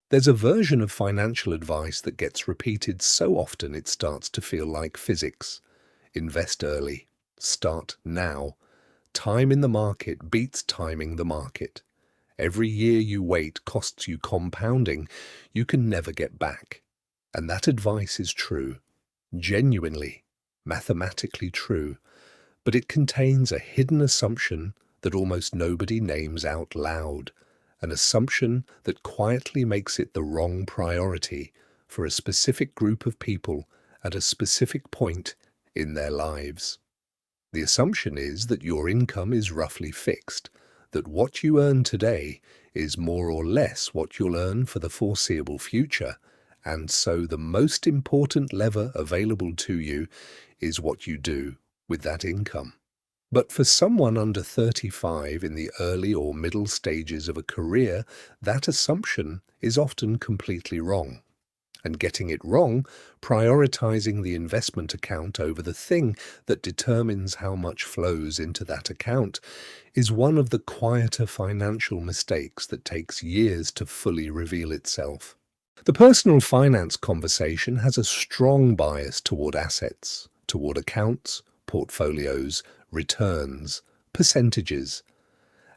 There's a version of financial advice that gets repeated so often it starts to feel like physics. Invest early. Start now. Time in the market beats timing the market. Every year you wait costs you compounding you can never get back. And that advice is true. Genuinely, mathematically true. But it contains a hidden assumption that almost nobody names out loud. An assumption that quietly makes it the wrong priority for a specific group of people at a specific point in their lives. The assumption is that your income is roughly fixed, that what you earn today is more or less what you'll earn for the foreseeable future, and so the most important lever available to you is what you do with that income. But for someone under 35 in the early or middle stages of a career, that assumption is often completely wrong. And getting it wrong, prioritizing the investment account over the thing that determines how much flows into that account, is one of the quieter financial mistakes that takes years to fully reveal itself. The personal finance conversation has a strong bias toward assets, toward accounts, portfolios, returns, percentages.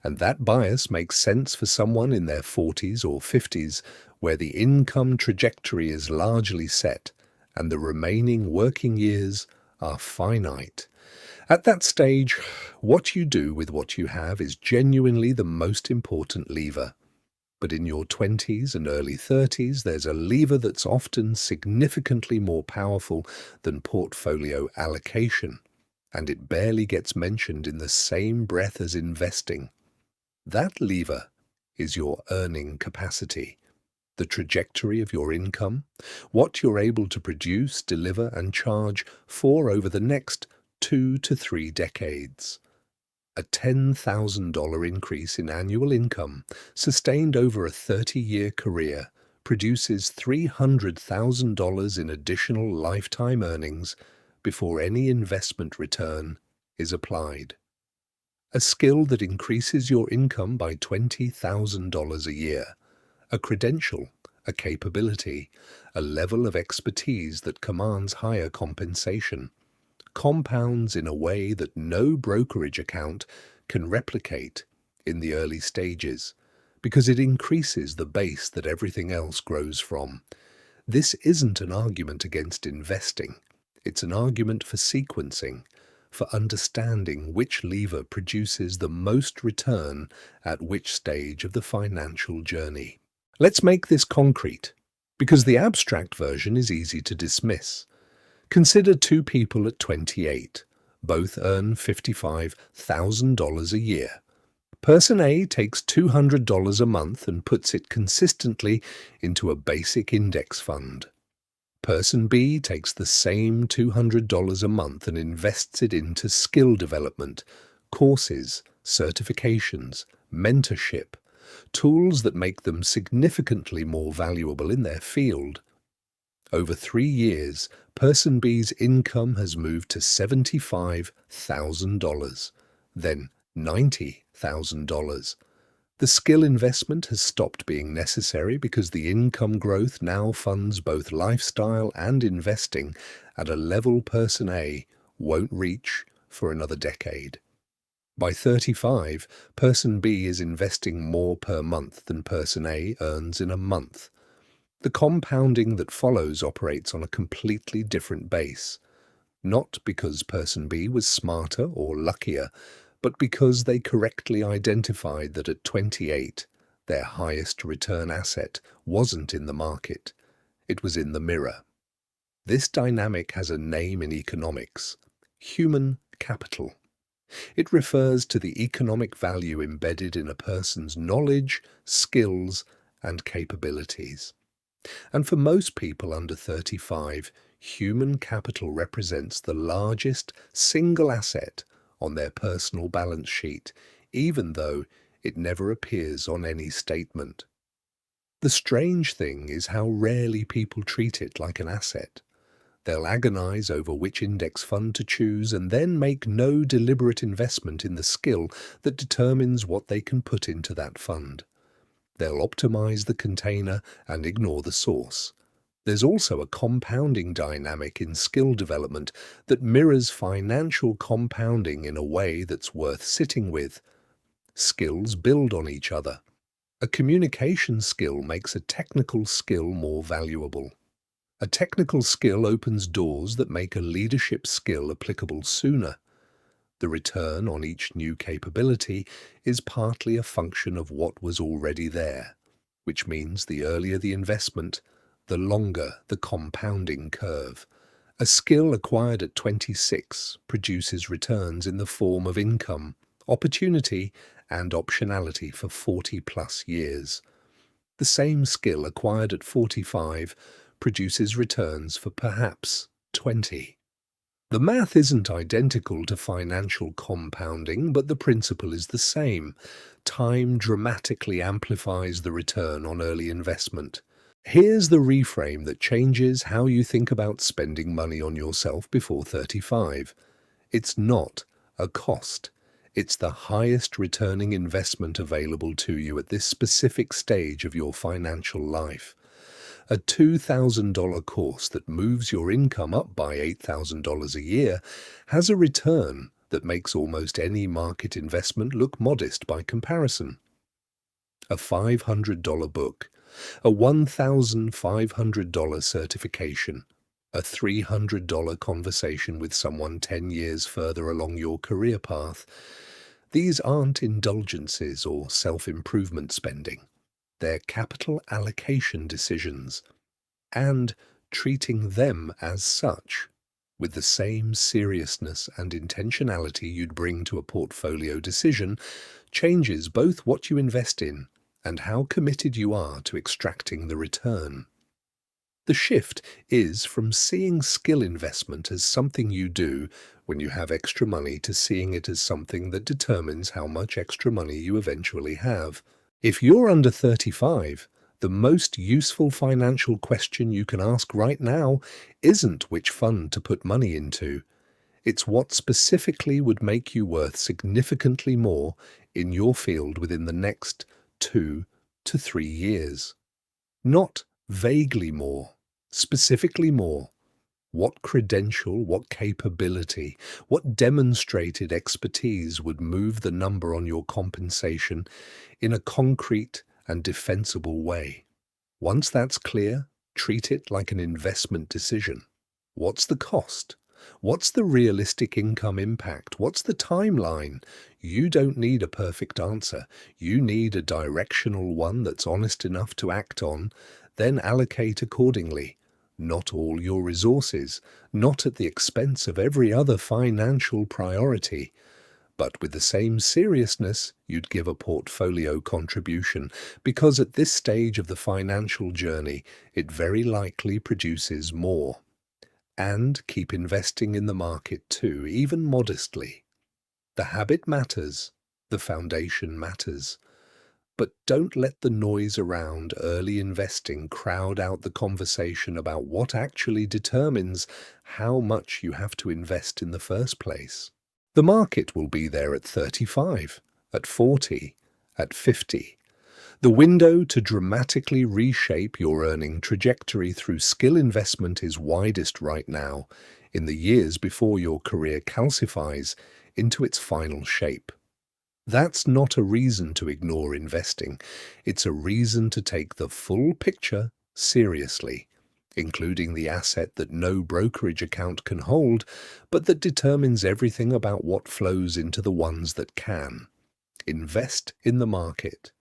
And that bias makes sense for someone in their 40s or 50s, where the income trajectory is largely set and the remaining working years are finite. At that stage, what you do with what you have is genuinely the most important lever. But in your 20s and early 30s, there's a lever that's often significantly more powerful than portfolio allocation, and it barely gets mentioned in the same breath as investing. That lever is your earning capacity, the trajectory of your income, what you're able to produce, deliver, and charge for over the next 2 to 3 decades. A $10,000 increase in annual income, sustained over a 30-year career, produces $300,000 in additional lifetime earnings before any investment return is applied. A skill that increases your income by $20,000 a year, a credential, a capability, a level of expertise that commands higher compensation, compounds in a way that no brokerage account can replicate in the early stages, because it increases the base that everything else grows from. This isn't an argument against investing. It's an argument for sequencing, for understanding which lever produces the most return at which stage of the financial journey. Let's make this concrete, because the abstract version is easy to dismiss. Consider two people at 28. Both earn $55,000 a year. Person A takes $200 a month and puts it consistently into a basic index fund. Person B takes the same $200 a month and invests it into skill development, courses, certifications, mentorship, tools that make them significantly more valuable in their field. Over 3 years, Person B's income has moved to $75,000, then $90,000. The skill investment has stopped being necessary because the income growth now funds both lifestyle and investing at a level Person A won't reach for another decade. By 35, Person B is investing more per month than Person A earns in a month. The compounding that follows operates on a completely different base, not because Person B was smarter or luckier, but because they correctly identified that at 28, their highest return asset wasn't in the market, it was in the mirror. This dynamic has a name in economics: human capital. It refers to the economic value embedded in a person's knowledge, skills, and capabilities. And for most people under 35, human capital represents the largest single asset on their personal balance sheet, even though it never appears on any statement. The strange thing is how rarely people treat it like an asset. They'll agonize over which index fund to choose and then make no deliberate investment in the skill that determines what they can put into that fund. They'll optimize the container and ignore the source. There's also a compounding dynamic in skill development that mirrors financial compounding in a way that's worth sitting with. Skills build on each other. A communication skill makes a technical skill more valuable. A technical skill opens doors that make a leadership skill applicable sooner. The return on each new capability is partly a function of what was already there, which means the earlier the investment, the longer the compounding curve. A skill acquired at 26 produces returns in the form of income, opportunity, and optionality for 40+ years. The same skill acquired at 45 produces returns for perhaps 20. The math isn't identical to financial compounding, but the principle is the same. Time dramatically amplifies the return on early investment. Here's the reframe that changes how you think about spending money on yourself before 35. It's not a cost. It's the highest returning investment available to you at this specific stage of your financial life. A $2,000 course that moves your income up by $8,000 a year has a return that makes almost any market investment look modest by comparison. A $500 book, a $1,500 certification, a $300 conversation with someone 10 years further along your career path. These aren't indulgences or self-improvement spending. They're capital allocation decisions, and treating them as such, with the same seriousness and intentionality you'd bring to a portfolio decision, changes both what you invest in and how committed you are to extracting the return. The shift is from seeing skill investment as something you do when you have extra money to seeing it as something that determines how much extra money you eventually have. If you're under 35, the most useful financial question you can ask right now isn't which fund to put money into. It's what specifically would make you worth significantly more in your field within the next 2 to 3 years. Not vaguely more, specifically more. What credential, what capability, what demonstrated expertise would move the number on your compensation in a concrete and defensible way? Once that's clear, treat it like an investment decision. What's the cost? What's the realistic income impact? What's the timeline? You don't need a perfect answer. You need a directional one that's honest enough to act on, then allocate accordingly. Not all your resources, not at the expense of every other financial priority, but with the same seriousness you'd give a portfolio contribution, because at this stage of the financial journey, it very likely produces more. And keep investing in the market too, even modestly. The habit matters, the foundation matters. But don't let the noise around early investing crowd out the conversation about what actually determines how much you have to invest in the first place. The market will be there at 35, at 40, at 50. The window to dramatically reshape your earning trajectory through skill investment is widest right now, in the years before your career calcifies into its final shape. That's not a reason to ignore investing. It's a reason to take the full picture seriously, including the asset that no brokerage account can hold, but that determines everything about what flows into the ones that can. Invest in the market.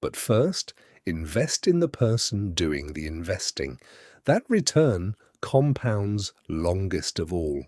But first, invest in the person doing the investing. That return compounds longest of all.